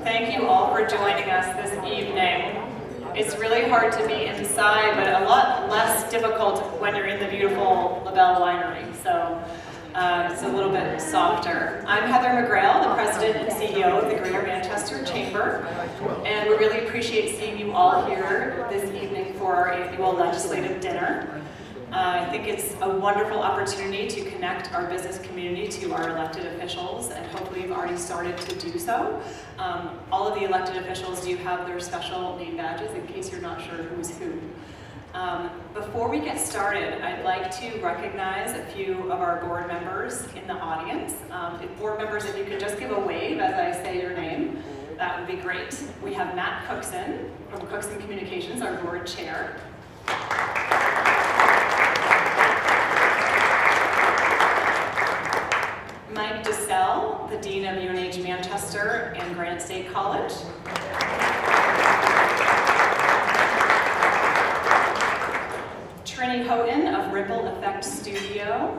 Thank you all for joining us this evening. It's really hard to be inside, but a lot less difficult when you're in the beautiful LaBelle Winery, so it's a little bit softer. I'm Heather McGrail, the President and CEO of the Greater Manchester Chamber, and we really appreciate seeing you all here this evening for our annual legislative dinner. I think it's a wonderful opportunity to connect our business community to our elected officials, and hopefully you've already started to do so. All of the elected officials do have their special name badges in case you're not sure who's who. Before we get started, I'd like to recognize a few of our board members in the audience. If board members, if you could just give a wave as I say your name, that would be great. We have Matt Cookson from Cookson Communications, our board chair. Mike DeSalle, the Dean of UNH Manchester and Granite State College. Trini Houghton of Ripple Effect Studio.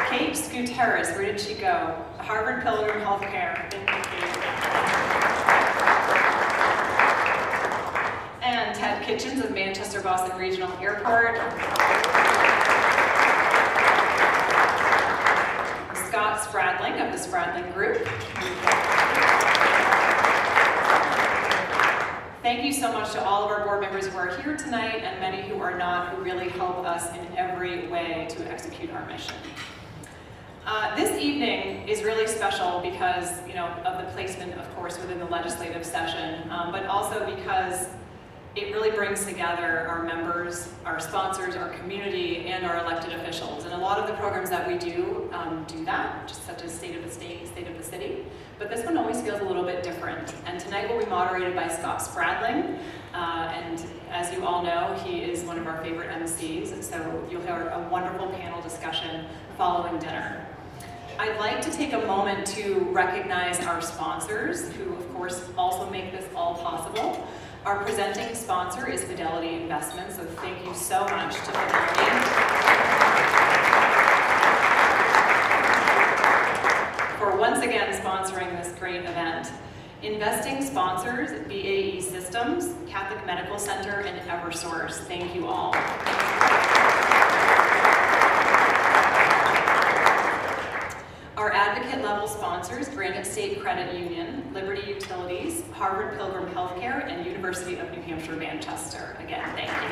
Kate Gutierrez, where did she go? Harvard Pilgrim Healthcare. And Ted Kitchens of Manchester Boston Regional Airport. Scott Spradling of the Spradling Group. Thank you so much to all of our board members who are here tonight and many who are not, who really help us in every way to execute our mission. This evening is really special because, of the placement, of course, within the legislative session, but also because it really brings together our members, our sponsors, our community, and our elected officials. And a lot of the programs that we do that, just such as State of the State, State of the City. But this one always feels a little bit different. And tonight will be moderated by Scott Spradling. And as you all know, he is one of our favorite MCs. So you'll hear a wonderful panel discussion following dinner. I'd like to take a moment to recognize our sponsors, who of course also make this all possible. Our presenting sponsor is Fidelity Investments, so thank you so much to Fidelity for once again sponsoring this great event. Investing sponsors, BAE Systems, Catholic Medical Center, and Eversource. Thank you all. Our advocate level sponsors, Granite State Credit Union, Liberty Utilities, Harvard Pilgrim Healthcare, and University of New Hampshire, Manchester. Again, thank you.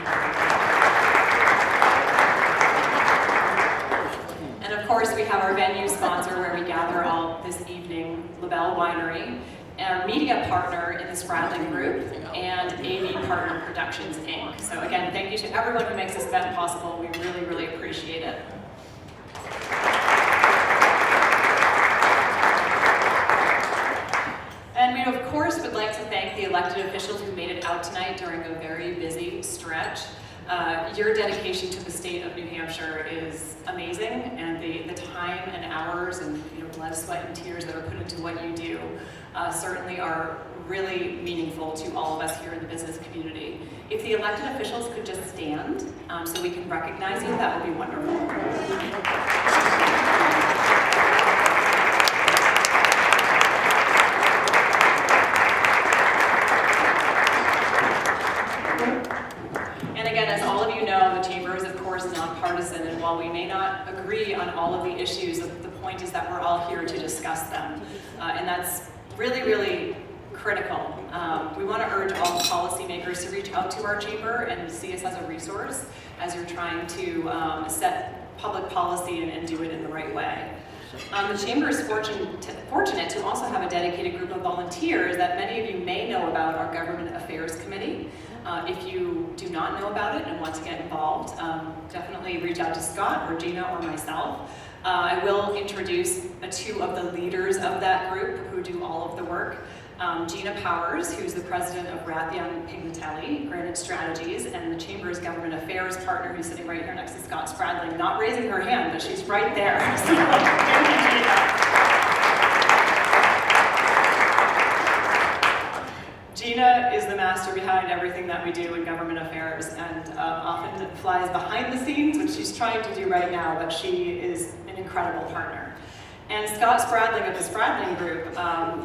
And of course, we have our venue sponsor where we gather all this evening, LaBelle Winery, and our media partner in the Spradling Group, and AV Partner Productions, Inc. So again, thank you to everyone who makes this event possible. We really, really appreciate it. And we, of course, would like to thank the elected officials who made it out tonight during a very busy stretch. Your dedication to the state of New Hampshire is amazing, and the time and hours and blood, sweat, and tears that are put into what you do certainly are really meaningful to all of us here in the business community. If the elected officials could just stand so we can recognize you, that would be wonderful. Nonpartisan, and while we may not agree on all of the issues, the point is that we're all here to discuss them, and that's really, really critical. We want to urge all policymakers to reach out to our chamber and see us as a resource as you're trying to set public policy and do it in the right way. The Chamber is fortunate to also have a dedicated group of volunteers that many of you may know about, our Government Affairs Committee. If you do not know about it and want to get involved, definitely reach out to Scott or Gina or myself. I will introduce two of the leaders of that group who do all of the work. Gina Powers, who's the president of Raytheon Pignatelli, Granite Strategies, and the Chamber's Government Affairs partner, who's sitting right here next to Scott Spradling, not raising her hand, but she's right there. So, Gina is the master behind everything that we do in government affairs, and often flies behind the scenes, which she's trying to do right now, but she is an incredible incredible partner. And Scott Spradling of the Spradling Group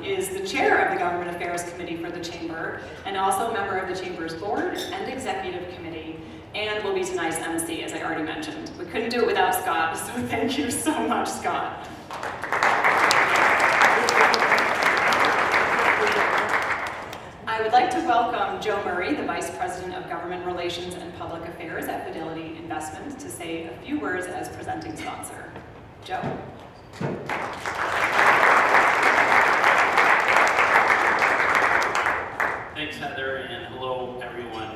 is the chair of the Government Affairs Committee for the Chamber, and also a member of the Chamber's board and executive committee, and will be tonight's MC, as I already mentioned. We couldn't do it without Scott, so thank you so much, Scott. I would like to welcome Joe Murray, the Vice President of Government Relations and Public Affairs at Fidelity Investments, to say a few words as presenting sponsor. Joe. Thanks, Heather, and hello, everyone.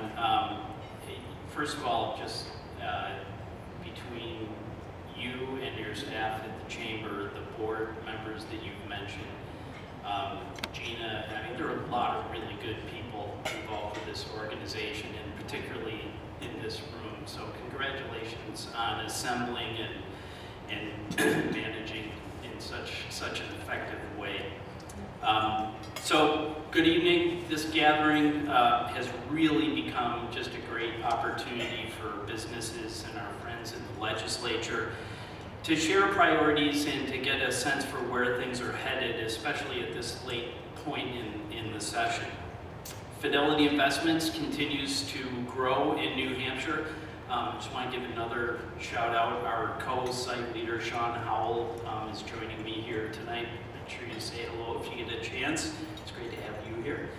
First of all, just between you and your staff at the Chamber, the board members that you've mentioned, Gina, I mean, there are a lot of really good people involved with this organization, and particularly in this room. So congratulations on assembling and managing in such an effective way. So good evening. This gathering has really become just a great opportunity for businesses and our friends in the legislature to share priorities and to get a sense for where things are headed, especially at this late point in the session. Fidelity Investments continues to grow in New Hampshire. I just want to give another shout out. Our co-site leader, Sean Howell, is joining me here tonight. Make sure you say hello if you get a chance. It's great to have you here.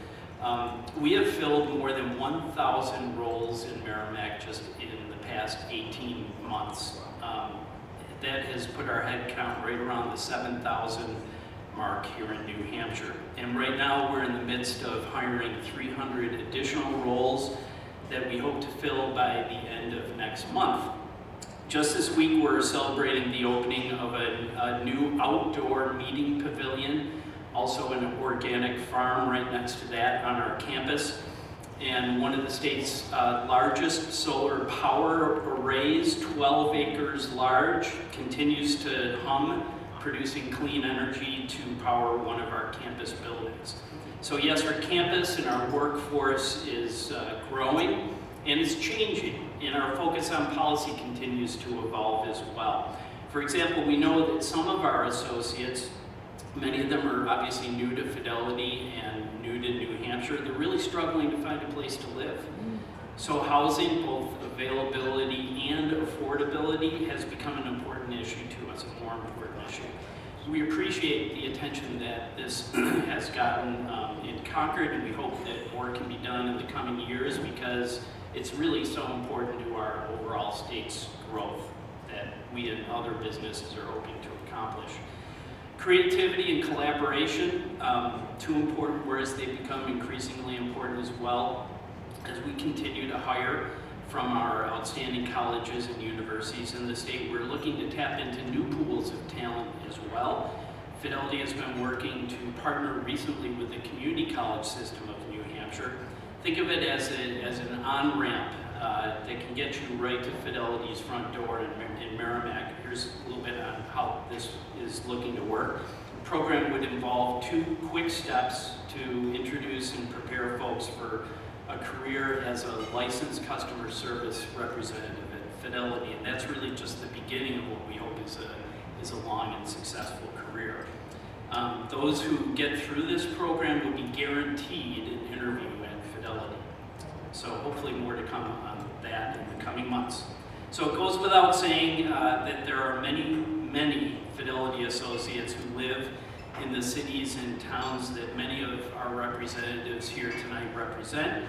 We have filled more than 1,000 roles in Merrimack just in the past 18 months. That has put our head count right around the 7,000 mark here in New Hampshire. And right now we're in the midst of hiring 300 additional roles that we hope to fill by the end of next month. Just this week we're celebrating the opening of a new outdoor meeting pavilion, also an organic farm right next to that on our campus. And one of the state's largest solar power arrays, 12 acres large, continues to hum, producing clean energy to power one of our campus buildings. So yes, our campus and our workforce is growing and it's changing, and our focus on policy continues to evolve as well. For example, we know that some of our associates, many of them are obviously new to Fidelity and new to New Hampshire, they're really struggling to find a place to live. So housing, both availability and affordability, has become an important issue to us, a more important issue. We appreciate the attention that this has gotten in Concord, and we hope that more can be done in the coming years because it's really so important to our overall state's growth that we and other businesses are hoping to accomplish. Creativity and collaboration, two important words, they become increasingly important as well as we continue to hire from our outstanding colleges and universities in the state. We're looking to tap into new pools of talent as well. Fidelity has been working to partner recently with the community college system of New Hampshire. Think of it as an on-ramp that can get you right to Fidelity's front door in Merrimack. Here's a little bit on how this is looking to work. The program would involve 2 quick steps to introduce and prepare folks for a career as a licensed customer service representative at Fidelity, and that's really just the beginning of what we hope is a long and successful career. Those who get through this program will be guaranteed an interview at Fidelity. So hopefully more to come on that in the coming months. So it goes without saying that there are many Fidelity associates who live in the cities and towns that many of our representatives here tonight represent.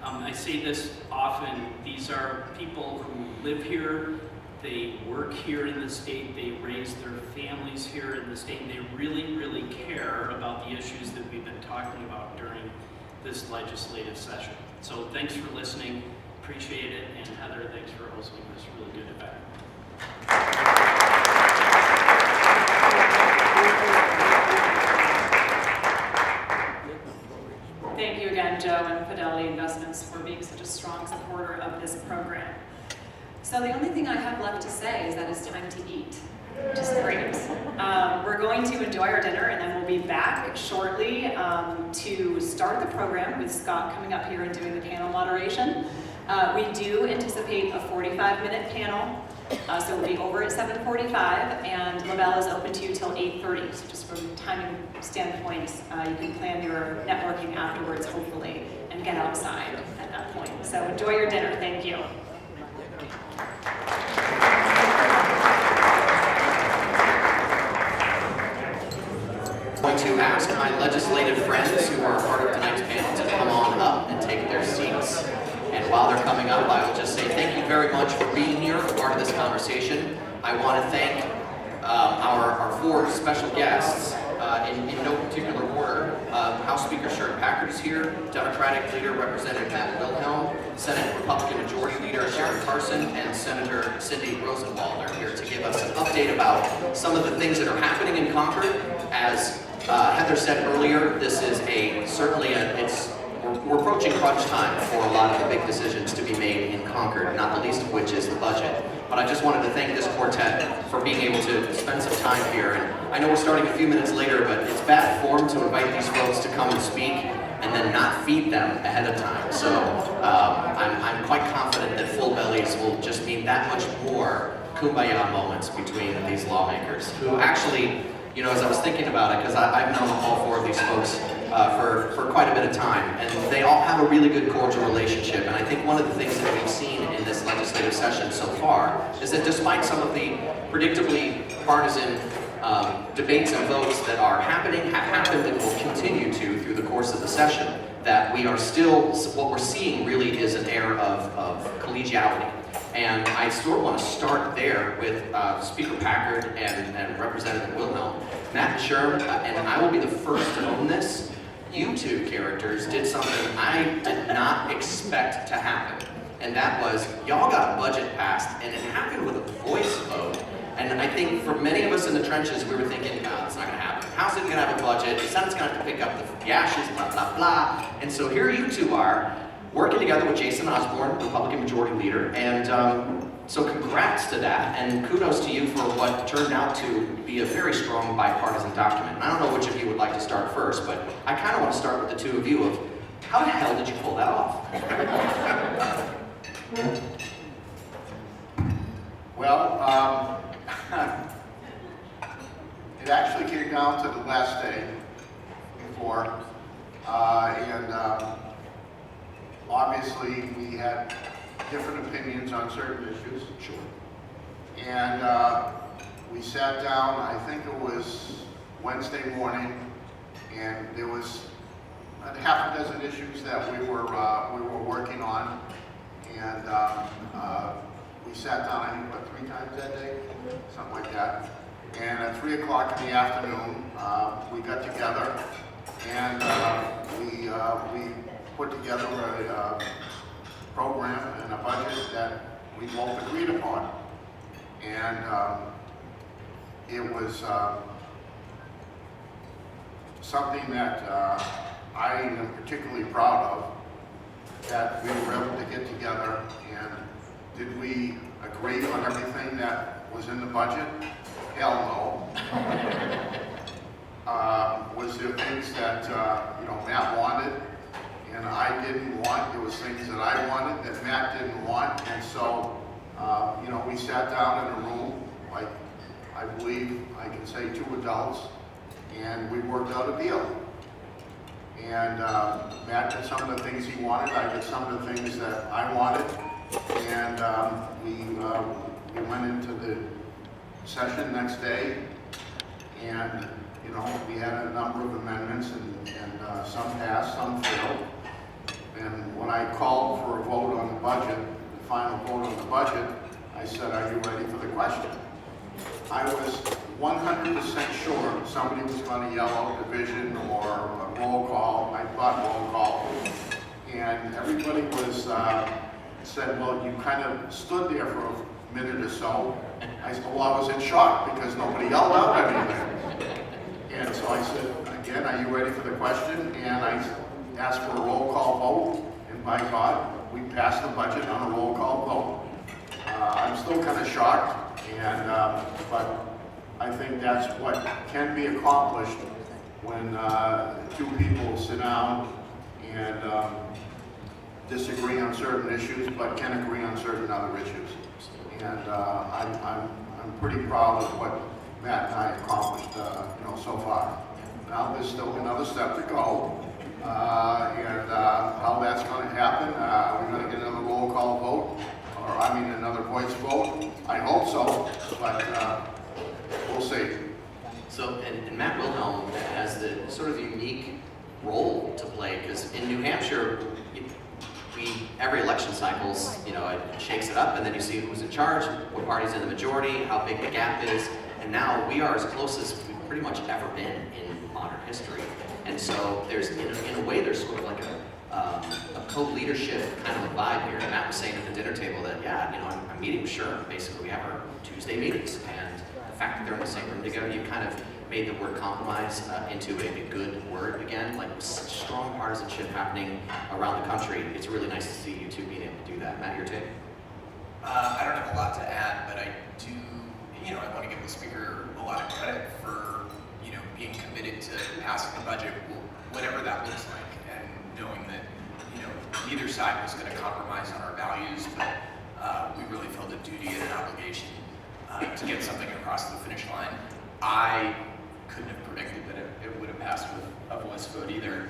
I say this often, these are people who live here, they work here in the state, they raise their families here in the state, and they really care about the issues that we've been talking about during this legislative session. So thanks for listening, appreciate it, and Heather, thanks for hosting this really good event. Thank you again, Joe and Fidelity Investments, for being such a strong supporter of this program. So the only thing I have left to say is that it's time to eat, which is great. We're going to enjoy our dinner, and then we'll be back shortly to start the program with Scott coming up here and doing the panel moderation. We do anticipate a 45-minute panel. So we'll be over at 7:45, and LaBelle is open to you till 8:30. So just from a timing standpoint, you can plan your networking afterwards, hopefully, and get outside at that point. So enjoy your dinner. Thank you. I'm going to ask my legislative friends who are part of tonight's panel to come on up and take their seats. And while they're coming up, I will just say thank you very much for being here, a part of this conversation. I want to thank our four special guests in no particular order. House Speaker Sharon Packard is here, Democratic Leader Representative Matt Wilhelm, Senate Republican Majority Leader Sharon Carson, and Senator Cindy Rosenwald are here to give us an update about some of the things that are happening in Concord. As Heather said earlier, this is we're approaching crunch time for a lot of the big decisions to be made in Concord, not the least of which is the budget. But I just wanted to thank this quartet for being able to spend some time here. And I know we're starting a few minutes later, but it's bad form to invite these folks to come and speak and then not feed them ahead of time. So I'm quite confident that full bellies will just mean that much more kumbaya moments between these lawmakers who actually, you know, as I was thinking about it, because I've known all four of these folks for quite a bit of time, and they all have a really good cordial relationship. And I think one of the things that we've seen in this legislative session so far is that despite some of the predictably partisan debates and votes that are happening, have happened, and will continue to through the course of the session, that we are still, what we're seeing really is an air of collegiality. And I sort of want to start there with Speaker Packard and Representative Wilhelm. Matt and Sharon, and I will be the first to own this, you two characters did something I did not expect to happen. And that was, y'all got a budget passed, and it happened with a voice vote. And I think for many of us in the trenches, we were thinking, God, it's not going to happen. How's it going to have a budget? The Senate's going to have to pick up the ashes, blah, blah, blah. And so here you two are, working together with Jason Osborne, Republican Majority Leader, and so congrats to that, and kudos to you for what turned out to be a very strong bipartisan document. And I don't know which of you would like to start first, but I kind of want to start with the two of you of, how the hell did you pull that off? Well, it actually came down to the last day before, and obviously we had different opinions on certain issues. Sure. And we sat down, I think it was Wednesday morning, and there was a half a dozen issues that we were working on. And we sat down, I think, what, 3 times that day? Something like that. And at 3 o'clock in the afternoon, we got together, and we put together a program and a budget that we both agreed upon. And it was something that I am particularly proud of, that we were able to get together. And did we agree on everything that was in the budget? Hell no. Was there things that Matt wanted and I didn't want? There was things that I wanted that Matt didn't want, and so we sat down in a room, like I believe I can say 2 adults, and we worked out a deal. And Matt did some of the things he wanted, I did some of the things that I wanted, and we went into the session next day, and we had a number of amendments, and some passed, some failed. And when I called for a vote on the budget, the final vote on the budget, I said, "Are you ready for the question?" I was 100% sure somebody was going to yell out division or a roll call. I thought roll call. And everybody said, "Well, you kind of stood there for a minute or so." I said, "Well, I was in shock because nobody yelled out anything." And so I said, "Again, are you ready for the question?" And I asked for a roll call vote, and by God, we passed the budget on a roll call vote. I'm still kind of shocked, but I think that's what can be accomplished when 2 people sit down and disagree on certain issues, but can agree on certain other issues. And I'm pretty proud of what Matt and I accomplished, so far. Now there's still another step to go, and how that's going to happen, we're going to get another roll call vote, another voice vote. I hope so, but we'll see. So, and Matt Wilhelm has the sort of unique role to play, because in New Hampshire, every election cycles, it shakes it up, and then you see who's in charge, what party's in the majority, how big the gap is, and now we are as close as we've pretty much ever been in modern history. And so there's, in a way, there's sort of like a co-leadership kind of a vibe here. And Matt was saying at the dinner table that, I'm meeting with Sherm. Basically, we have our Tuesday meetings, and the fact that they're in the same room together, you kind of made the word compromise into a good word again. Like, with such strong partisanship happening around the country, it's really nice to see you two being able to do that. Matt, your take? I don't have a lot to add, but I do, I want to give the speaker a lot of credit for, being committed to passing the budget, whatever that looks like, and knowing that, neither side was going to compromise on our values, but we really felt a duty and an obligation to get something across the finish line. I couldn't have predicted that it would have passed with a voice vote either.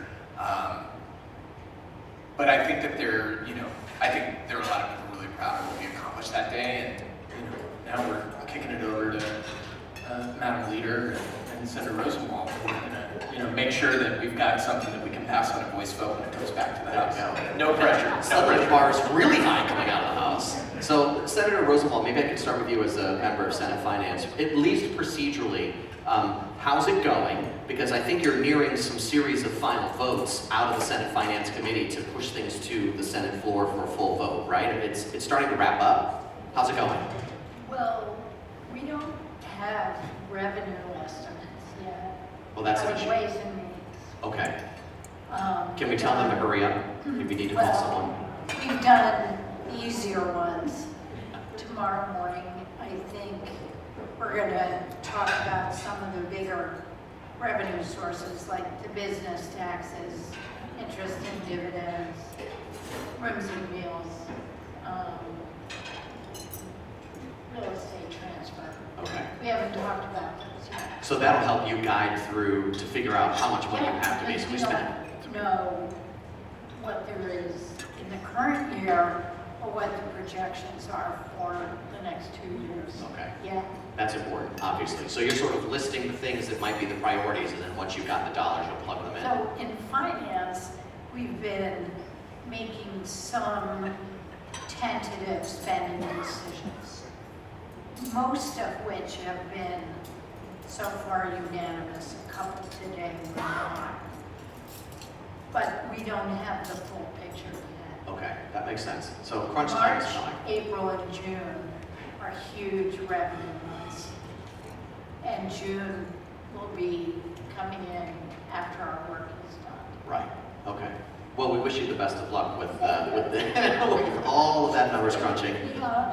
But I think that there are a lot of people really proud of what we accomplished that day, and now we're kicking it over to Madam Leader and Senator Rosenwald. We're gonna, make sure that we've got something that we can pass on a voice vote when it goes back to the House. No pressure. The bar is really high coming out of the House. So, Senator Rosenwald, maybe I can start with you as a member of Senate Finance. At least procedurally, how's it going? Because I think you're nearing some series of final votes out of the Senate Finance Committee to push things to the Senate floor for a full vote, right? It's starting to wrap up. How's it going? Well, we don't have revenue estimates yet. Well, that's an Out of issue. Ways and Means. Okay. Can we tell them to hurry up if we need to call someone? We've done easier ones. Tomorrow morning, I think we're going to talk about some of the bigger revenue sources, like the business taxes, interest and dividends, rooms and meals, real estate transfer. Okay. We haven't talked about those yet. So that'll help you guide through to figure out how much money you have to basically spend. We don't know what there is in the current year or what the projections are for the next 2 years. Okay. Yeah. That's important, obviously. So you're sort of listing the things that might be the priorities, and then once you've got the dollars, you'll plug them in. So in finance, we've been making some tentative spending decisions, most of which have been so far unanimous, a couple today were not. But we don't have the full picture yet. Okay, that makes sense. So crunch time March, is coming. April, and June are huge revenue months. And June will be coming in after our work is done. Right. Okay. Well, we wish you the best of luck with with all of that numbers crunching.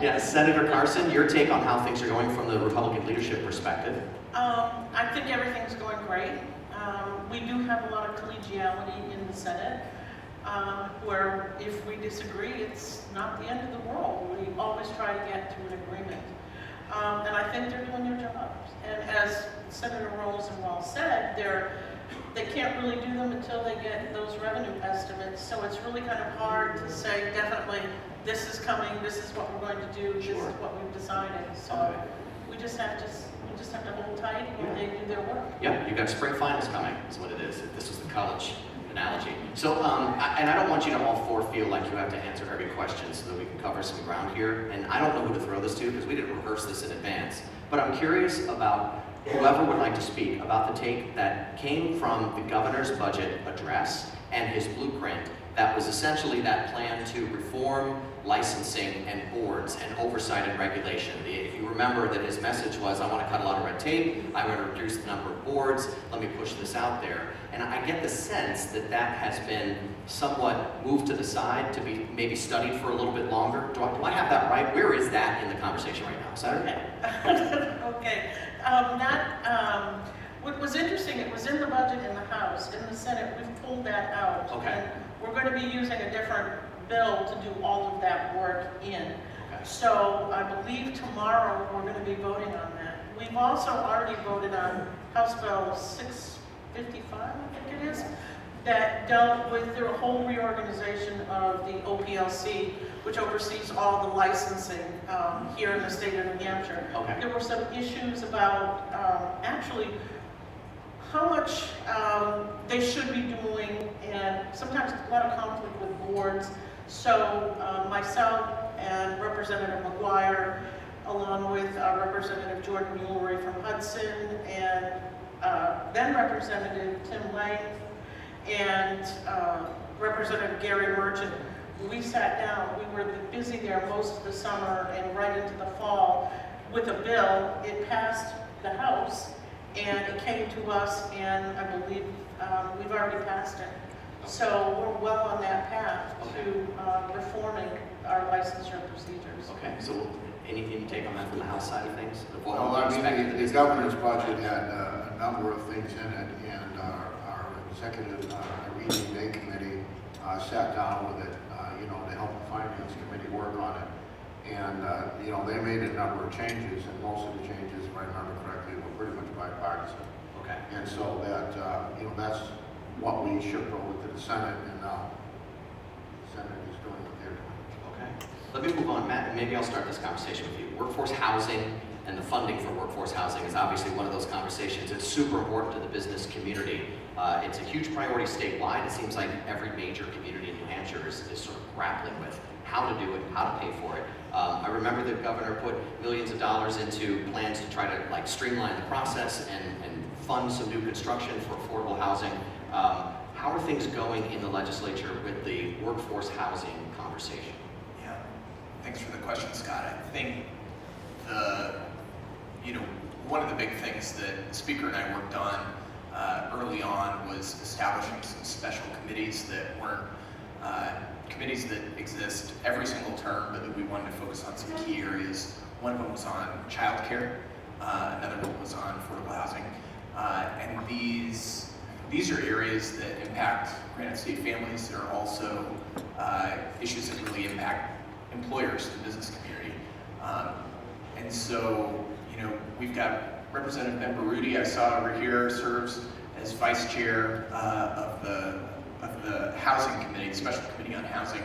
Yeah, Senator Carson, your take on how things are going from the Republican leadership perspective? I think everything's going great. We do have a lot of collegiality in the Senate, where if we disagree, it's not the end of the world. We always try to get to an agreement. And I think they're doing their jobs. And as Senator Rosenwald said, they can't really do them until they get those revenue estimates. So it's really kind of hard to say definitely this is coming, this is what we're going to do, this is what we've decided. So we just have to hold tight when they do their work. Yeah, you got spring finals coming, is what it is. This is the college analogy. So, and I don't want you to all four feel like you have to answer every question so that we can cover some ground here. And I don't know who to throw this to because we didn't rehearse this in advance. But I'm curious about whoever would like to speak about the take that came from the governor's budget address and his blueprint that was essentially that plan to reform licensing and boards and oversight and regulation. If you remember that his message was, I want to cut a lot of red tape, I want to reduce the number of boards, let me push this out there. And I get the sense that that has been somewhat moved to the side to be maybe studied for a little bit longer. Do I have that right? Where is that in the conversation right now? Senator? Okay. What was interesting, it was in the budget in the House. In the Senate, we've pulled that out. Okay. And we're going to be using a different bill to do all of that work in. Okay. So I believe tomorrow we're going to be voting on that. We've also already voted on House Bill 655, I think it is, that dealt with the whole reorganization of the OPLC, which oversees all the licensing here in the state of New Hampshire. Okay. There were some issues about actually how much they should be doing, and sometimes a lot of conflict with boards. So myself and Representative McGuire, along with Representative Jordan Muellery from Hudson, and then Representative Tim Lang, and Representative Gary Merchant, we sat down. We were busy there most of the summer and right into the fall with a bill. It passed the House, and it came to us, and I believe we've already passed it. So we're well on that path to reforming our licensure procedures. Okay, so any take on that from the House side of things? Of what Well, we're I expecting mean, this- the governor's budget had a number of things in it, and our executive reading day committee sat down with it, to help the finance committee work on it. And, they made a number of changes, and most of the changes, if I remember correctly, were pretty much bipartisan. Okay. And so that, that's what we shipped over to the Senate, and now the Senate is doing what they're doing. Okay. Let me move on, Matt, and maybe I'll start this conversation with you. Workforce housing and the funding for workforce housing is obviously one of those conversations. It's super important to the business community. It's a huge priority statewide. It seems like every major community in New Hampshire is sort of grappling with how to do it, how to pay for it. I remember the governor put millions of dollars into plans to try to streamline the process and fund some new construction for affordable housing. How are things going in the legislature with the workforce housing conversation? Yeah, thanks for the question, Scott. I think one of the big things that the speaker and I worked on early on was establishing some special committees that weren't committees that exist every single term, but that we wanted to focus on some key areas. One of them was on childcare, another one was on affordable housing, and these are areas that impact Granite State families. They're also issues that really impact employers, the business community. And so, we've got Representative Ben Baruti, I saw over here, serves as vice chair of the Housing Committee, the Special Committee on Housing.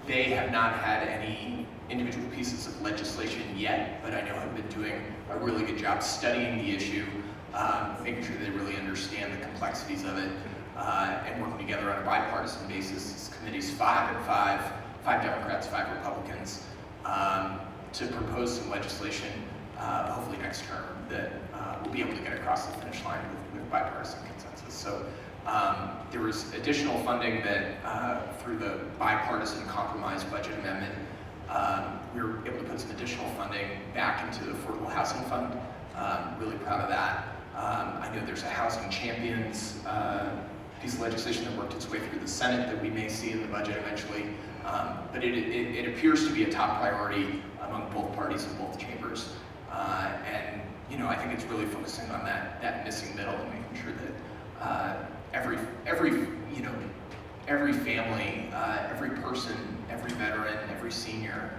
They have not had any individual pieces of legislation yet, but I know have been doing a really good job studying the issue, making sure they really understand the complexities of it, and working together on a bipartisan basis. This committee's five Democrats, 5 Republicans, to propose some legislation, hopefully next term, that we'll be able to get across the finish line with bipartisan consensus. So there was additional funding that, through the bipartisan compromise budget amendment, we were able to put some additional funding back into the Affordable Housing Fund. Really proud of that. I know there's a Housing Champions piece of legislation that worked its way through the Senate that we may see in the budget eventually. But it appears to be a top priority among both parties in both chambers. And I think it's really focusing on that missing middle and making sure that every family, every person, every veteran, every senior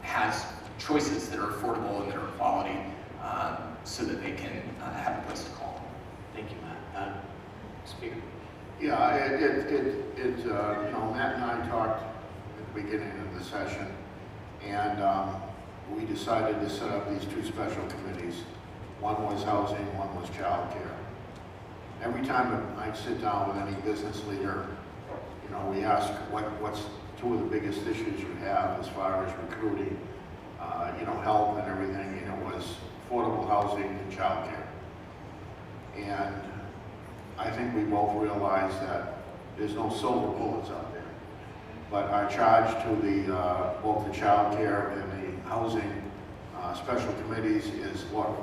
has choices that are affordable and that are quality, so that they can have a place to call. Thank you, Matt. Speaker. Yeah, Matt and I talked at the beginning of the session, and we decided to set up these 2 special committees. One was housing, one was child care. Every time I sit down with any business leader, we ask what's 2 of the biggest issues you have as far as recruiting, help and everything, and it was affordable housing and child care. And I think we both realize that there's no silver bullets out there. But our charge to both the child care and the housing special committees is, look,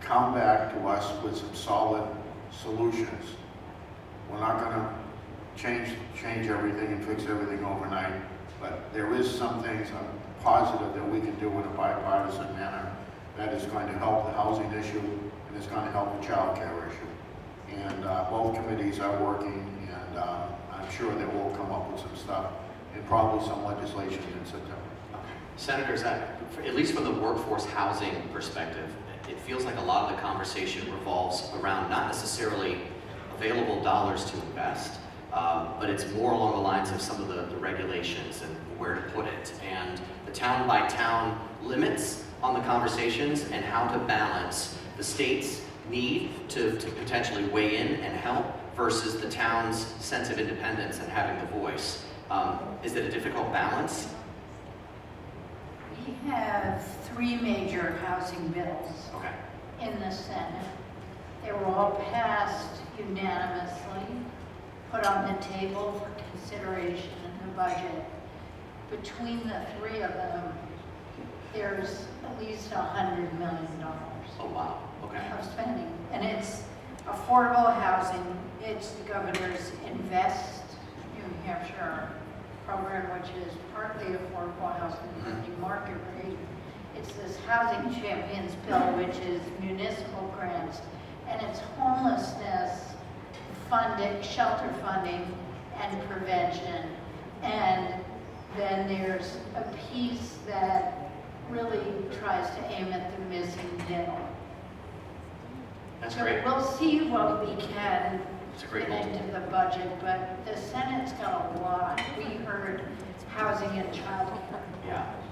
come back to us with some solid solutions. We're not going to change everything and fix everything overnight, but there is some things positive that we can do in a bipartisan manner that is going to help the housing issue and is going to help the child care issue. And both committees are working, and I'm sure that we'll come up with some stuff and probably some legislation in September. Senators, at least from the workforce housing perspective, it feels like a lot of the conversation revolves around not necessarily available dollars to invest, but it's more along the lines of some of the regulations and where to put it, and the town-by-town limits on the conversations and how to balance the state's need to potentially weigh in and help versus the town's sense of independence and having the voice. Is it a difficult balance? We have 3 major housing bills Okay. in the Senate. They were all passed unanimously, put on the table for consideration in the budget. Between the 3 of them, there's at least $100 million Oh, wow. Okay. of spending. And it's affordable housing, it's the governor's Invest New Hampshire program, which is partly affordable housing, partly market rate. It's this Housing Champions bill, which is municipal grants, and it's homelessness funding, shelter funding, and prevention. And then there's a piece that really tries to aim at the missing middle. That's So great. we'll see what we can It's a great fit multiple. into the budget, but the Senate's got a lot. We heard housing and childcare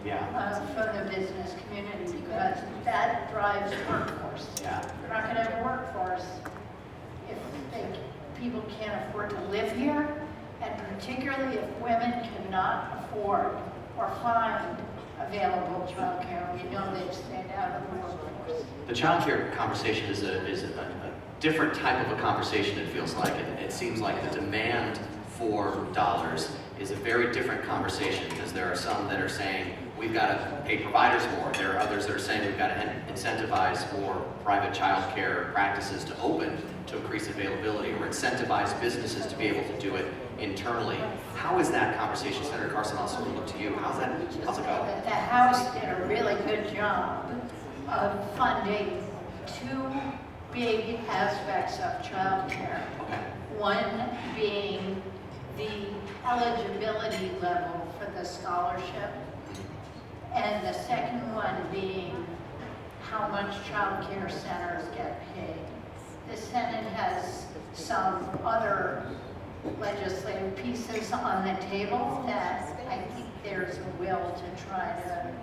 Yeah. from the business community because that drives workforce. Yeah. We're not gonna have a workforce if people can't afford to live here, and particularly if women cannot afford or find available childcare. We know they've stayed out of the workforce. The child care conversation is a different type of a conversation, it feels like. It seems like the demand for dollars is a very different conversation because there are some that are saying we've got to pay providers more. There are others that are saying we've got to incentivize more private child care practices to open to increase availability or incentivize businesses to be able to do it internally. How is that conversation? Senator Carson, I'll sort of look to you. How's it go? That the House did a really good job of funding 2 big aspects of child care. Okay. One being the eligibility level for the scholarship, and the second one being how much child care centers get paid. The Senate has some other legislative pieces on the table that I think there's a will to try to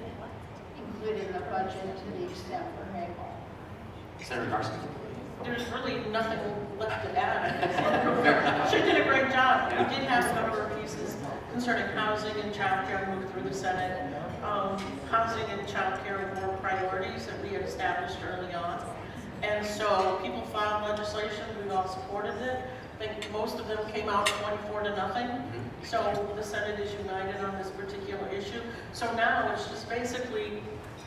include in the budget to the extent we're able. Senator Carson. There's really nothing left to add. She did a great job. We did have a number of pieces concerning housing and childcare move through the Senate. Housing and childcare were priorities that we had established early on. And so people filed legislation, we all supported it. I think most of them came out 24-0. So the Senate is united on this particular issue. So now it's just basically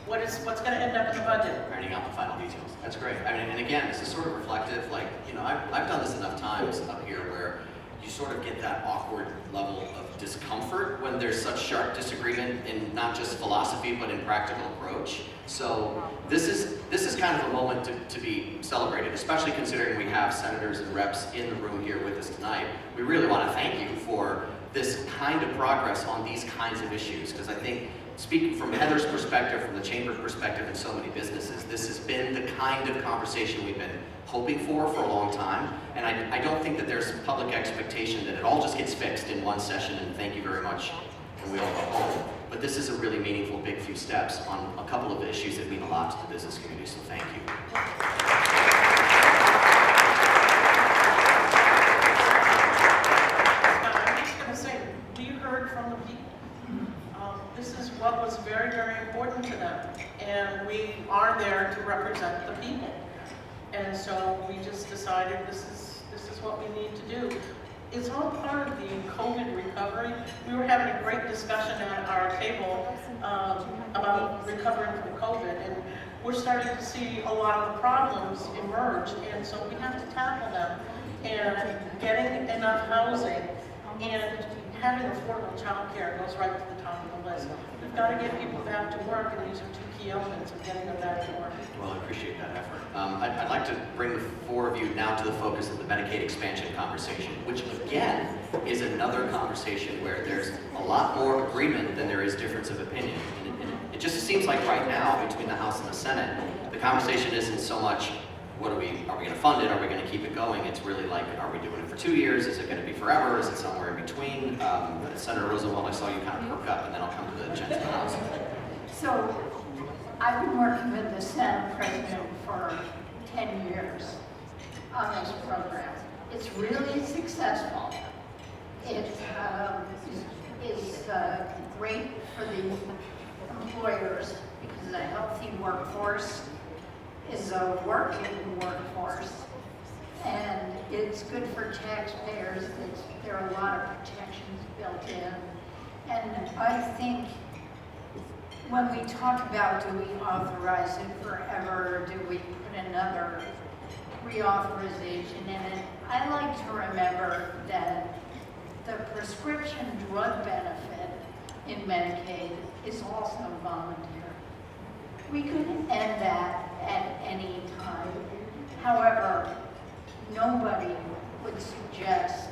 what's going to end up in the budget. Writing out the final details. That's great. I mean, and again, this is sort of reflective. Like, you know, I've done this enough times up here where you sort of get that awkward level of discomfort when there's such sharp disagreement in not just philosophy but in practical approach. So this is kind of a moment to be celebrated, especially considering we have senators and reps in the room here with us tonight. We really want to thank you for this kind of progress on these kinds of issues, because I think, speaking from Heather's perspective, from the chamber's perspective, and so many businesses, this has been the kind of conversation we've been hoping for a long time. And I don't think that there's public expectation that it all just gets fixed in one session and thank you very much and we all go home. But this is a really meaningful big few steps on a couple of issues that mean a lot to the business community, so thank you. I'm just going to say, we heard from the people. This is what was very, very important to them. And we are there to represent the people. And so we just decided this is what we need to do. It's all part of the COVID recovery. We were having a great discussion at our table about recovering from COVID. And we're starting to see a lot of the problems emerge. And so we have to tackle them. And getting enough housing and having affordable childcare goes right to the top of the list. We've got to get people back to work, and these are two key elements of getting them back to work. Well, I appreciate that effort. I'd like to bring the four of you now to the focus of the Medicaid expansion conversation, which again is another conversation where there's a lot more agreement than there is difference of opinion. And it just seems like right now, between the House and the Senate, the conversation isn't so much, are we going to fund it? Are we going to keep it going? It's really like, are we doing it for 2 years? Is it going to be forever? Is it somewhere in between? Senator Roosevelt, I saw you kind of perk up, and then I'll come to the gents of the House. So I've been working with the Senate President for 10 years on this program. It's really successful. It is great for the employers because a healthy workforce is a working workforce. And it's good for taxpayers. There are a lot of protections built in. And I think when we talk about do we authorize it forever, or do we put another reauthorization in it, I like to remember that the prescription drug benefit in Medicaid is also voluntary. We could end that at any time. However, nobody would suggest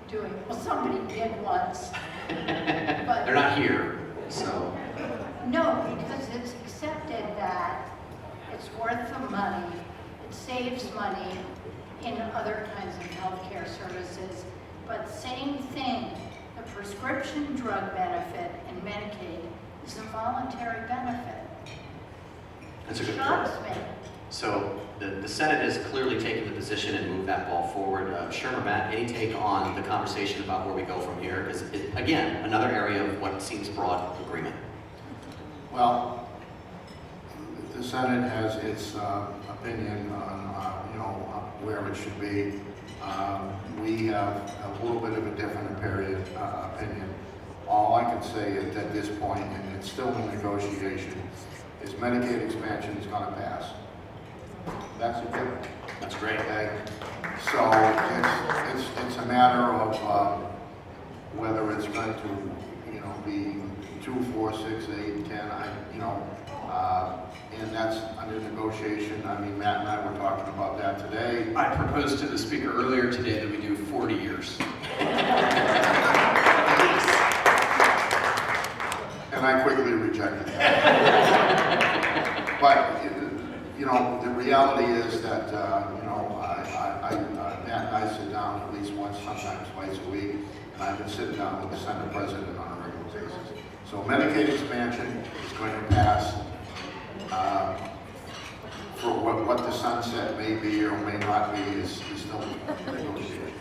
doing, well, somebody did once, but They're not here, so. no, because it's accepted that it's worth the money, it saves money in other kinds of healthcare services, but same thing, the prescription drug benefit in Medicaid is a voluntary benefit. That's a good Shocks point. me. So the Senate has clearly taken the position and moved that ball forward. Sherman, Matt, any take on the conversation about where we go from here? Because, again, another area of what seems broad agreement. Well, the Senate has its opinion on, where it should be. We have a little bit of a different opinion. All I can say is at this point, and it's still in negotiation, is Medicaid expansion is going to pass. That's a given. That's great. Okay? So it's a matter of whether it's going to, be 2, 4, 6, 8, 10. And that's under negotiation. I mean, Matt and I were talking about that today. I proposed to the speaker earlier today that we do 40 years. And I quickly rejected that. But, the reality is that, Matt and I sit down at least once, sometimes twice a week, and I've been sitting down with the Senate President on a regular basis. So Medicaid expansion is going to pass. For what the sunset may be or may not be is still negotiated.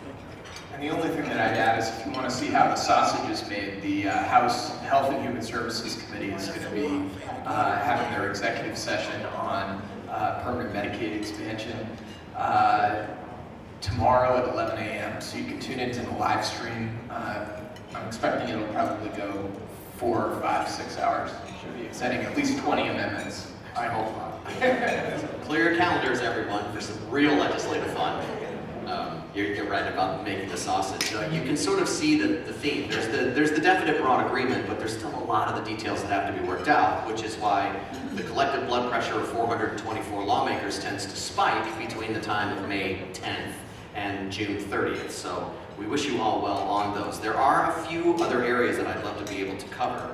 And the only thing that I'd add is if you want to see how the sausage is made, the House Health and Human Services Committee is going to be having their executive session on permanent Medicaid expansion tomorrow at 11 a.m. So you can tune into the live stream. I'm expecting it'll probably go 4, 5, 6 hours. Should be exciting, at least 20 amendments. I hope not. Clear your calendars, everyone, for some real legislative fun. You're right about making the sausage. You can sort of see the theme. There's the definite broad agreement, but there's still a lot of the details that have to be worked out, which is why the collective blood pressure of 424 lawmakers tends to spike between the time of May 10th and June 30th. So we wish you all well on those. There are a few other areas that I'd love to be able to cover.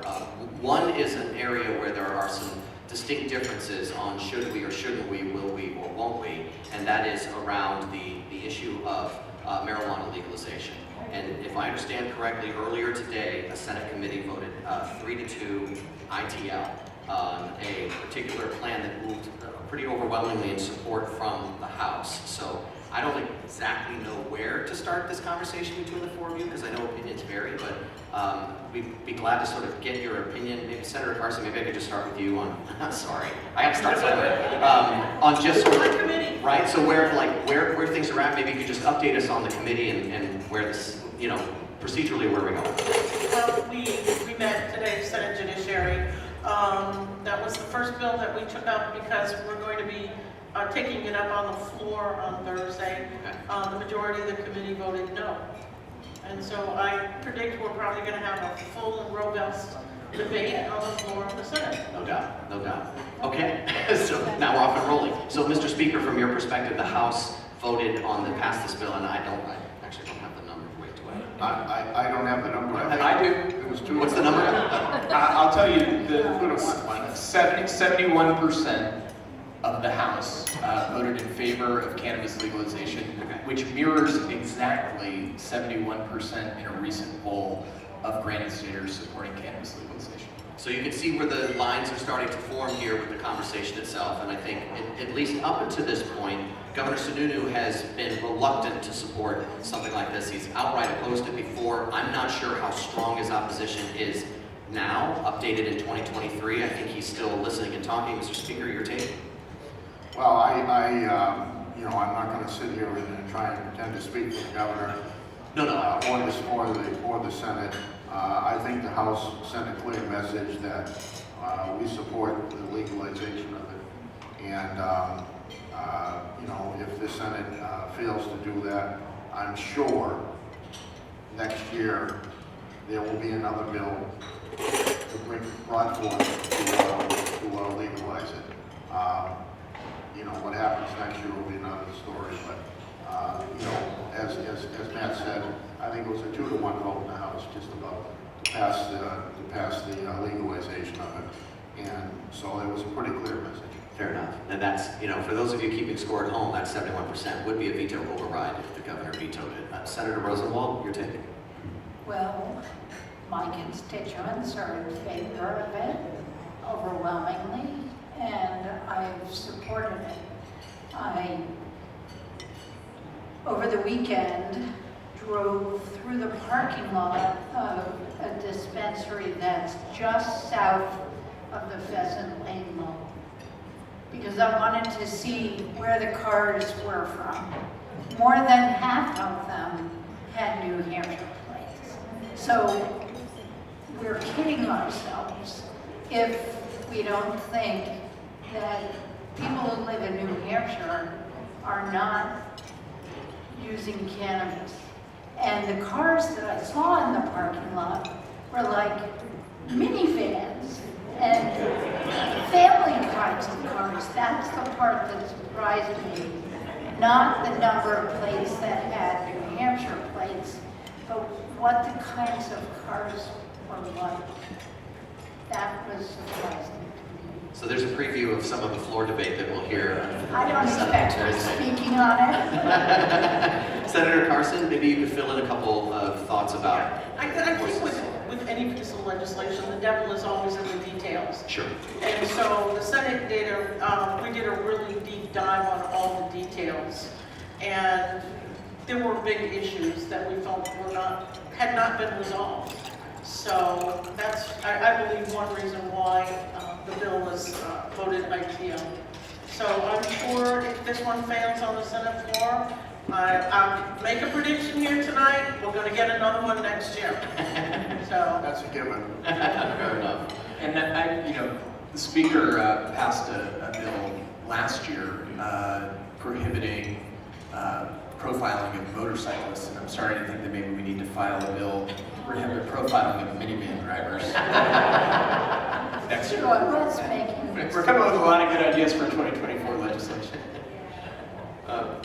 One is an area where there are some distinct differences on should we or shouldn't we, will we or won't we, and that is around the issue of marijuana legalization. And if I understand correctly, earlier today, a Senate committee voted 3-2 ITL on a particular plan that moved pretty overwhelmingly in support from the House. So I don't exactly know where to start this conversation between the four of you, because I know opinions vary, but we'd be glad to sort of get your opinion. Maybe Senator Carson, maybe I could just start with you on, sorry, I have to start somewhere, on just sort of, right, so where things are at, maybe you could just update us on the committee and where this, procedurally where we're going. Well, we met today, Senate Judiciary. That was the first bill that we took up because we're going to be taking it up on the floor on Thursday. Okay. The majority of the committee voted no. And so I predict we're probably going to have a full and robust debate on the floor of the Senate. No doubt, no doubt. Okay, so now we're off and rolling. So, Mr. Speaker, from your perspective, the House voted on the pass this bill, and I actually don't have the number. Wait, do I? I don't have the number. I do. It was two. What's the number? I'll tell you, the 71% of the House voted in favor of cannabis legalization, which mirrors exactly 71% in a recent poll of Granite Staters supporting cannabis legalization. So you can see where the lines are starting to form here with the conversation itself, and I think at least up until this point, Governor Sununu has been reluctant to support something like this. He's outright opposed it before. I'm not sure how strong his opposition is now, updated in 2023. I think he's still listening and talking. Mr. Speaker, your take? Well, you know, I'm not going to sit here and try and pretend to speak for the governor. No. Or the Senate. I think the House sent a clear message that we support the legalization of it. And, you know, if the Senate fails to do that, I'm sure next year there will be another bill brought forth to legalize it. You know, what happens next year will be another story, but, you know, as Matt said, I think it was a 2-to-1 vote in the House just about to pass the legalization of it. And so it was a pretty clear message. Fair enough. And that's, you know, for those of you keeping score at home, that 71% would be a veto override if the governor vetoed it. Senator Rosenwald, your take? Well, my constituents are in favor of it overwhelmingly, and I've supported it. Over the weekend, drove through the parking lot of a dispensary that's just south of the Pheasant Lane Mall, because I wanted to see where the cars were from. More than half of them had New Hampshire plates. So we're kidding ourselves if we don't think that people who live in New Hampshire are not using cannabis. And the cars that I saw in the parking lot were like minivans and family kinds of cars. That's the part that surprised me. Not the number of plates that had New Hampshire plates, but what the kinds of cars were like. That was surprising. So there's a preview of some of the floor debate that we'll hear. I don't expect her speaking on it. Senator Carson, maybe you could fill in a couple of thoughts about. I think with any piece of legislation, the devil is always in the details. Sure. And so the Senate we did a really deep dive on all the details. And there were big issues that we felt had not been resolved. So that's, I believe, one reason why the bill was voted ITO. So I'm sure if this one fails on the Senate floor, I'll make a prediction here tonight, we're going to get another one next year. So That's a given. Fair enough. And you know, the Speaker passed a bill last year prohibiting profiling of motorcyclists, and I'm starting to think that maybe we need to file a bill to prohibit profiling of minivan drivers next year. We're coming up with a lot of good ideas for 2024 legislation.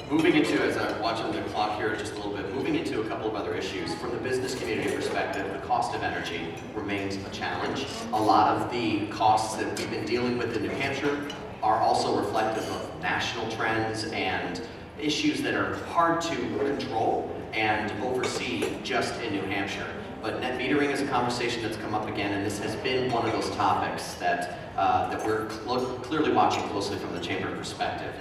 Moving into, as I'm watching the clock here just a little bit, moving into a couple of other issues. From the business community perspective, the cost of energy remains a challenge. A lot of the costs that we've been dealing with in New Hampshire are also reflective of national trends and issues that are hard to control and oversee just in New Hampshire. But net metering is a conversation that's come up again, and this has been one of those topics that we're clearly watching closely from the chamber perspective.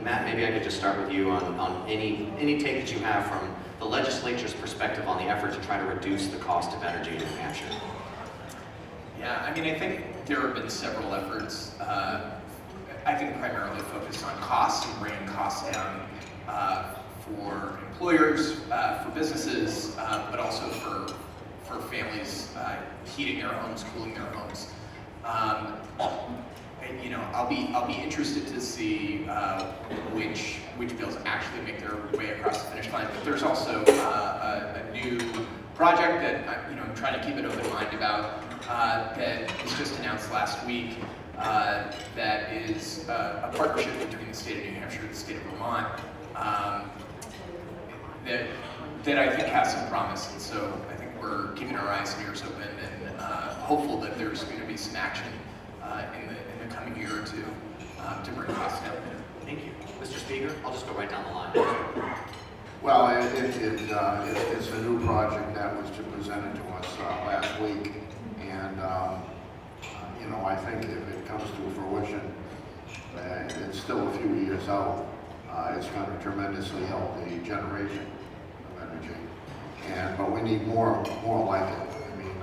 Matt, maybe I could just start with you on any take that you have from the legislature's perspective on the effort to try to reduce the cost of energy in New Hampshire. Yeah, I mean, I think there have been several efforts. I think primarily focused on costs and bringing costs down for employers, for businesses, but also for families heating their homes, cooling their homes. And, you know, I'll be interested to see which bills actually make their way across the finish line. But there's also a new project that I'm trying to keep an open mind about that was just announced last week. That is a partnership between the state of New Hampshire and the state of Vermont that I think has some promise, and so I think we're keeping our eyes and ears open and hopeful that there's going to be some action in the coming year or two to bring costs down. Thank you. Mr. Speaker, I'll just go right down the line. Well, it's a new project that was presented to us last week, and I think if it comes to fruition, it's still a few years out. It's going to tremendously help the generation of energy, but we need more like it. I mean,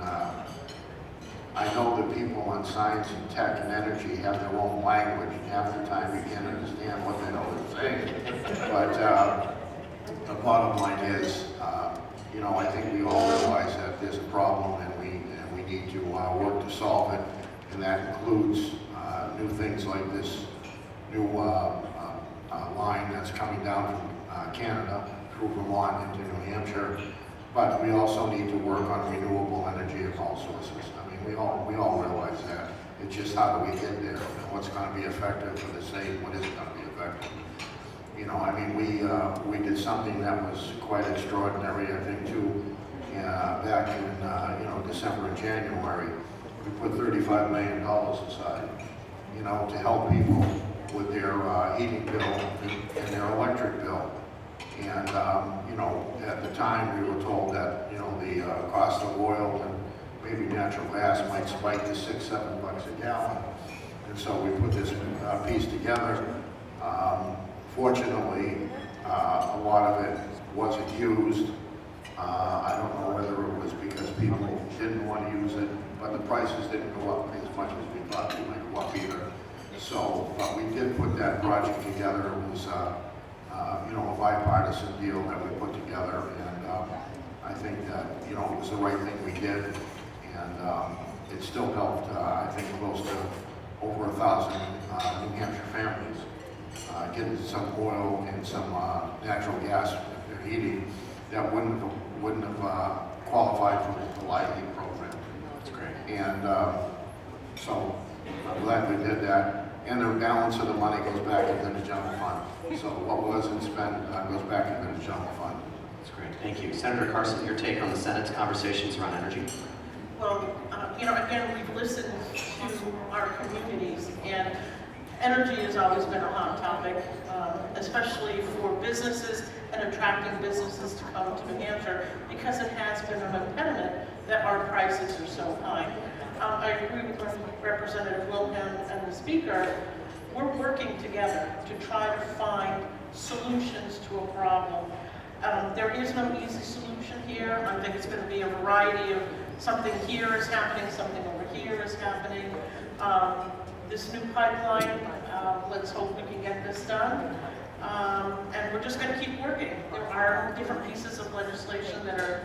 I know that people on science and tech and energy have their own language, and half the time you can't understand what the hell they're saying. But the bottom line is, I think we all realize that there's a problem, and we need to work to solve it, and that includes new things like this new line that's coming down from Canada through Vermont into New Hampshire. But we also need to work on renewable energy of all sources. I mean, we all realize that. It's just how do we get there, and what's going to be effective for the state, what isn't going to be effective. I mean, we did something that was quite extraordinary, I think, too, back in December and January. We put $35 million aside, to help people with their heating bill and their electric bill. And, at the time, we were told that, the cost of oil and maybe natural gas might spike to $6, $7 a gallon. And so we put this piece together. Fortunately, a lot of it wasn't used. I don't know whether it was because people didn't want to use it, but the prices didn't go up as much as we thought they might go up either. So, but we did put that project together. It was, a bipartisan deal that we put together, and I think that, it was the right thing we did, and it still helped, I think, close to over 1,000 New Hampshire families getting some oil and some natural gas if they're heating that wouldn't have qualified for the light heat program. That's great. And so I'm glad we did that. And the balance of the money goes back into the general fund. So what wasn't spent goes back into the general fund. That's great. Thank you. Senator Carson, your take on the Senate's conversations around energy? Well, again, we've listened to our communities, and energy has always been a hot topic, especially for businesses and attracting businesses to come to New Hampshire, because it has been an impediment that our prices are so high. I agree with Representative Wilhelm and the Speaker. We're working together to try to find solutions to a problem. There is no easy solution here. I think it's going to be a variety of something here is happening, something over here is happening. This new pipeline, let's hope we can get this done. And we're just going to keep working. There are different pieces of legislation that are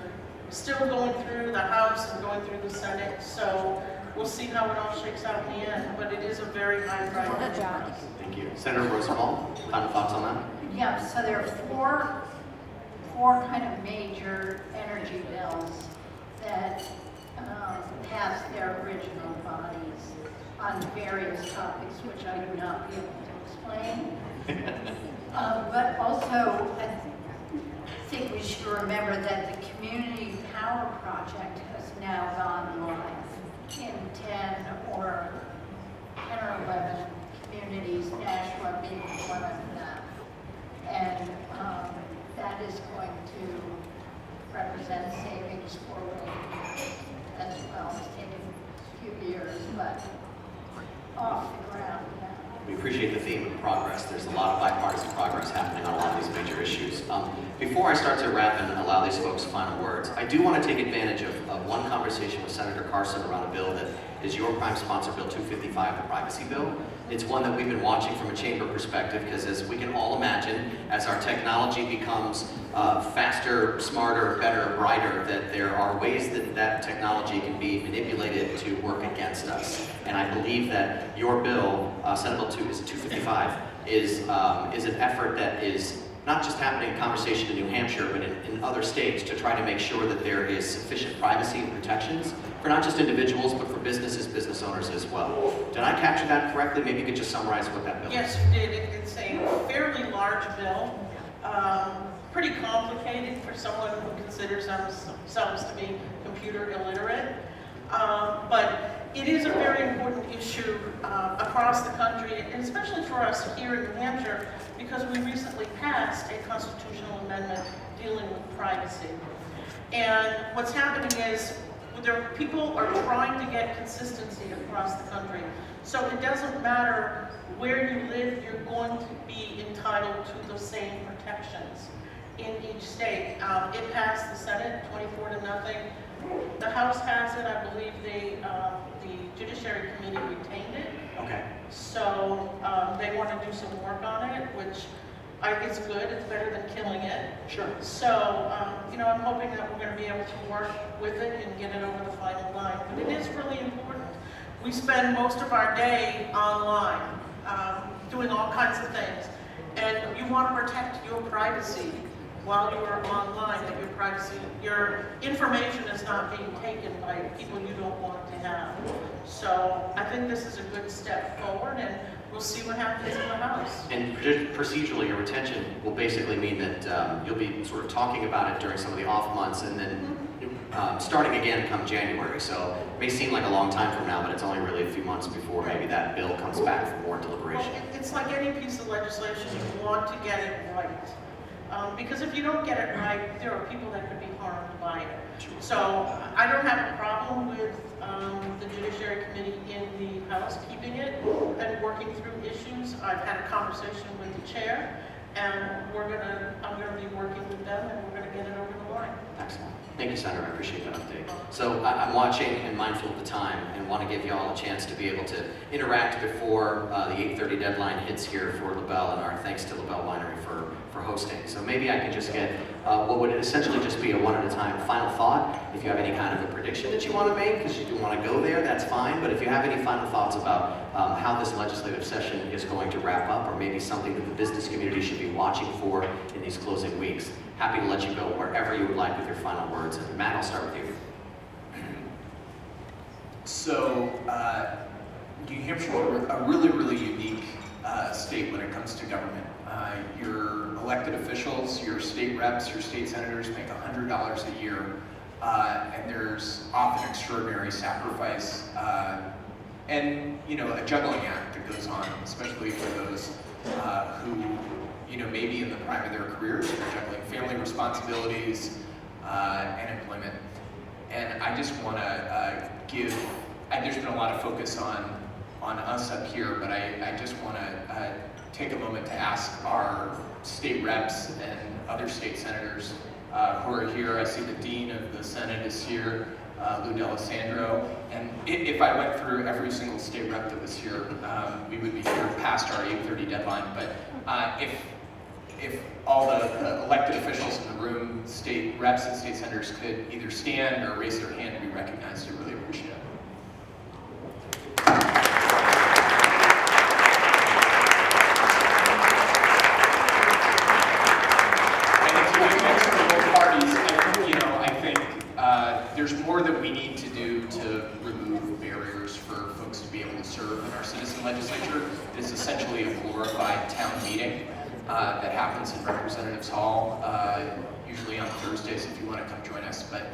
still going through the House and going through the Senate, so we'll see how it all shakes out in the end, but it is a very high priority for us. Thank you. Senator Rosenbaum, final thoughts on that? Yeah, so there are four kind of major energy bills that passed their original bodies on various topics, which I would not be able to explain. But also, I think we should remember that the Community Power Project has now gone live in 10 or 11 communities, Nashua being one of them. And that is going to represent savings for Wayne as well. It's taken a few years, but off the ground now. We appreciate the theme of progress. There's a lot of bipartisan progress happening on a lot of these major issues. Before I start to wrap and allow these folks final words, I do want to take advantage of one conversation with Senator Carson around a bill that is your prime sponsor, Bill 255, the privacy bill. It's one that we've been watching from a chamber perspective, because as we can all imagine, as our technology becomes faster, smarter, better, brighter, that there are ways that that technology can be manipulated to work against us. And I believe that your bill, Senate Bill 255, is an effort that is not just happening in conversation in New Hampshire, but in other states, to try to make sure that there is sufficient privacy and protections for not just individuals, but for businesses, business owners as well. Did I capture that correctly? Maybe you could just summarize what that bill is. Yes, you did. It's a fairly large bill, pretty complicated for someone who considers themselves to be computer illiterate. But it is a very important issue across the country, and especially for us here in New Hampshire, because we recently passed a constitutional amendment dealing with privacy. And what's happening is people are trying to get consistency across the country. So it doesn't matter where you live, you're going to be entitled to the same protections in each state. It passed the Senate 24-0. The House has it. I believe the Judiciary Committee retained it. Okay. So they want to do some work on it, which it's good. It's better than killing it. Sure. So, I'm hoping that we're going to be able to work with it and get it over the final line. But it is really important. We spend most of our day online, doing all kinds of things. And you want to protect your privacy while you are online, that your information is not being taken by people you don't want to have. So I think this is a good step forward, and we'll see what happens in the House. And procedurally, your retention will basically mean that you'll be sort of talking about it during some of the off months, and then starting again come January. So it may seem like a long time from now, but it's only really a few months before maybe that bill comes back for more deliberation. Well, it's like any piece of legislation, you want to get it right. Because if you don't get it right, there are people that could be harmed by it. So I don't have a problem with the Judiciary Committee in the House keeping it and working through issues. I've had a conversation with the chair, and I'm gonna be working with them, and we're gonna get it over the line. Excellent. Thank you, Senator. I appreciate that update. So I'm watching and mindful of the time and want to give you all a chance to be able to interact before the 8:30 deadline hits here for LaBelle, and our thanks to LaBelle Winery for hosting. So maybe I can just get what would essentially just be a one at a time final thought. If you have any kind of a prediction that you want to make, because you do want to go there, that's fine. But if you have any final thoughts about how this legislative session is going to wrap up, or maybe something that the business community should be watching for in these closing weeks, happy to let you go wherever you would like with your final words. And Matt, I'll start with you. So, New Hampshire is a really, really unique state when it comes to government. Your elected officials, your state reps, your state senators make $100 a year, and there's often extraordinary sacrifice and a juggling act that goes on, especially for those who maybe in the prime of their careers are juggling family responsibilities and employment. And I just want to there's been a lot of focus on us up here, but I just want to take a moment to ask our state reps and other state senators who are here. I see the Dean of the Senate is here, Lou D'Alessandro, and if I went through every single state rep that was here, we would be here past our 8:30 deadline. But if all the elected officials in the room, state reps and state senators, could either stand or raise their hand to be recognized, I really appreciate it. There's more that we need to do to remove barriers for folks to be able to serve in our citizen legislature. It's essentially a glorified town meeting that happens in Representatives Hall, usually on Thursdays if you want to come join us. But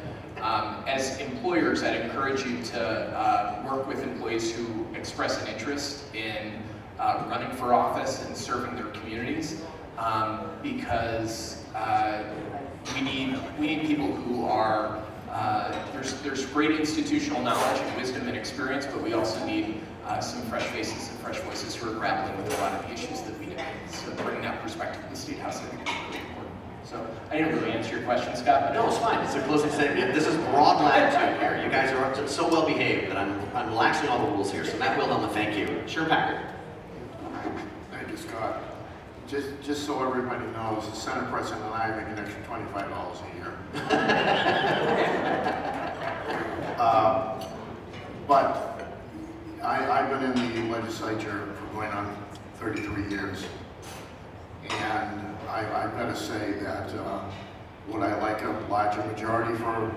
as employers, I'd encourage you to work with employees who express an interest in running for office and serving their communities, because we need people who are there's great institutional knowledge and wisdom and experience, but we also need some fresh faces and fresh voices who are grappling with a lot of the issues that we debate. So bringing that perspective to the State House, I think, is really important. So I didn't really answer your question, Scott, but No, it's fine. It's a closing statement. This is broad latitude here. You guys are so well behaved that I'm relaxing all the rules here. So Matt Wilhelm, thank you. Sure, Packard. Thank you, Scott. Just so everybody knows, the Senate President and I make an extra $25 a year. But I've been in the legislature for going on 33 years, and I've got to say that would I like a larger majority for,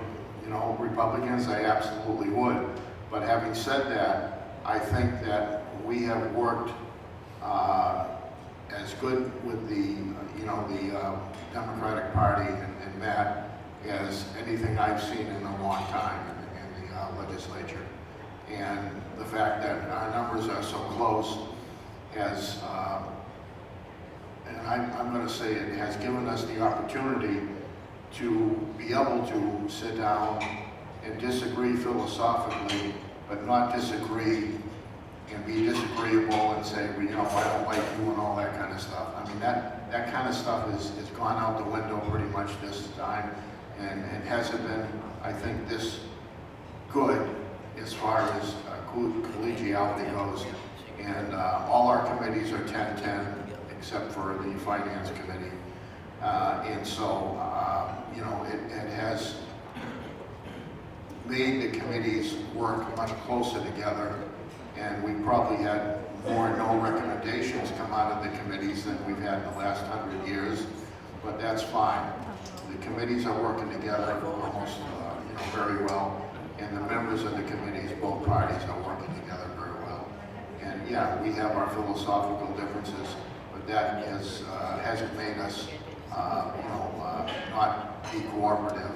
Republicans? I absolutely would. But having said that, I think that we have worked as good with the Democratic Party and Matt as anything I've seen in a long time in the legislature. And the fact that our numbers are so close has, and I'm going to say it has given us the opportunity to be able to sit down and disagree philosophically, but not disagree and be disagreeable and say, well, I don't like you and all that kind of stuff. I mean, that kind of stuff is gone out the window pretty much this time, and it hasn't been, I think, this good as far as collegiality goes. And all our committees are 10-10, except for the Finance Committee. And so, it has made the committees work much closer together. And we probably had more no recommendations come out of the committees than we've had in the last 100 years, but that's fine. The committees are working together almost, very well, and the members of the committees, both parties, are working together very well. And yeah, we have our philosophical differences, but that hasn't made us, not be cooperative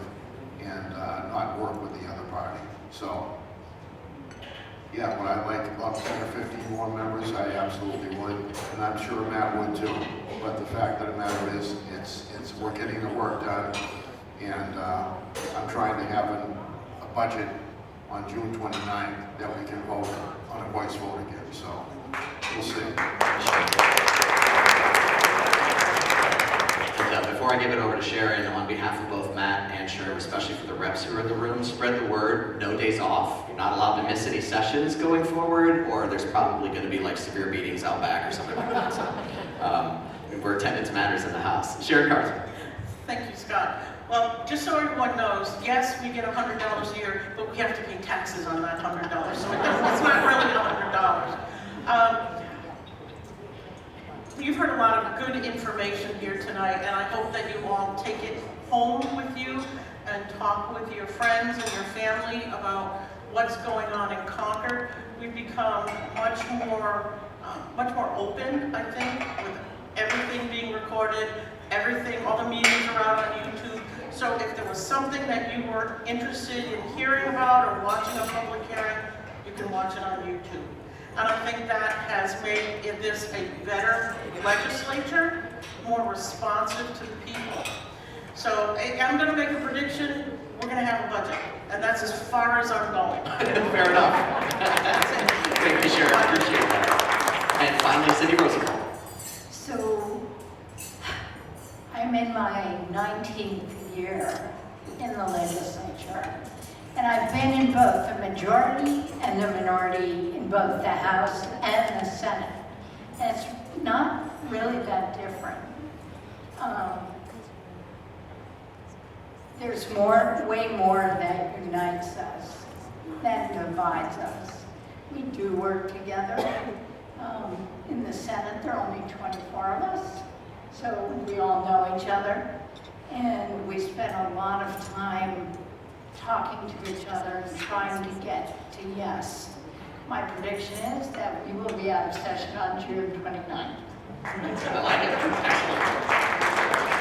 and not work with the other party. So. Yeah, would I like about 10 or 15 more members? I absolutely would, and I'm sure Matt would too. But the fact of the matter is, we're getting the work done, and I'm trying to have a budget on June 29th that we can vote on a voice vote again. So we'll see. Before I give it over to Sharon, on behalf of both Matt and Sharon, especially for the reps who are in the room, spread the word, no days off. You're not allowed to miss any sessions going forward, or there's probably going to be like severe meetings out back or something like that. So where attendance matters in the house. Sharon Carson. Thank you, Scott. Well, just so everyone knows, yes, we get $100 a year, but we have to pay taxes on that $100, so it's not really $100. You've heard a lot of good information here tonight, and I hope that you all take it home with you and talk with your friends and your family about what's going on in Concord. We've become much more open, I think, with everything being recorded, all the meetings are out on YouTube. So if there was something that you were interested in hearing about or watching a public hearing, you can watch it on YouTube. And I think that has made this a better legislature, more responsive to the people. So I'm going to make a prediction, we're going to have a budget. And that's as far as I'm going. Fair enough. Thank you, Sharon. I appreciate that. And finally, Cindy Rosenthal. So, I'm in my 19th year in the legislature. And I've been in both the majority and the minority in both the House and the Senate. And it's not really that different. There's way more that unites us than divides us. We do work together. In the Senate, there are only 24 of us, so we all know each other. And we spend a lot of time talking to each other and trying to get to yes. My prediction is that we will be out of session on June 29th. I like it. Excellent.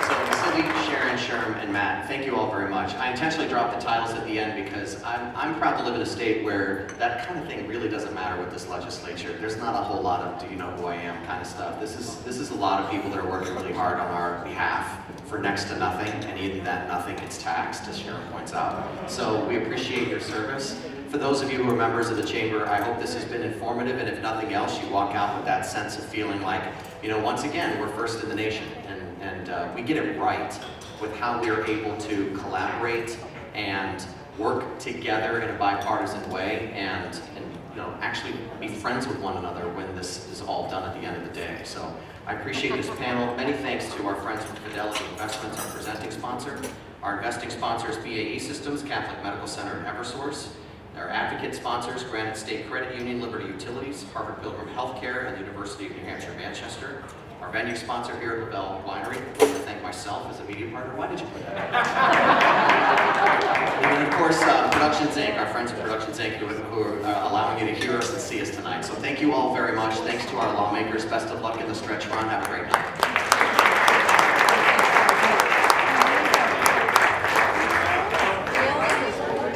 So Cindy, Sharon, Sherm, and Matt, thank you all very much. I intentionally dropped the titles at the end because I'm proud to live in a state where that kind of thing really doesn't matter with this legislature. There's not a whole lot of do you know who I am kind of stuff. This is a lot of people that are working really hard on our behalf for next to nothing, and even that nothing gets taxed, as Sharon points out. So we appreciate your service. For those of you who are members of the chamber, I hope this has been informative, and if nothing else, you walk out with that sense of feeling like, once again, we're first in the nation, and we get it right with how we are able to collaborate and work together in a bipartisan way, and actually be friends with one another when this is all done at the end of the day. So I appreciate this panel. Many thanks to our friends from Fidelity Investments, our presenting sponsor, our investing sponsors, BAE Systems, Catholic Medical Center, and Eversource, our advocate sponsors, Granite State Credit Union, Liberty Utilities, Harvard Pilgrim Healthcare, and the University of New Hampshire, Manchester, our venue sponsor here at Lavelle Winery. I want to thank myself as a media partner. Why did you put that? And then, of course, Productions Inc., our friends at Productions Inc., who are allowing you to hear us and see us tonight. So thank you all very much. Thanks to our lawmakers. Best of luck in the stretch run. Have a great night.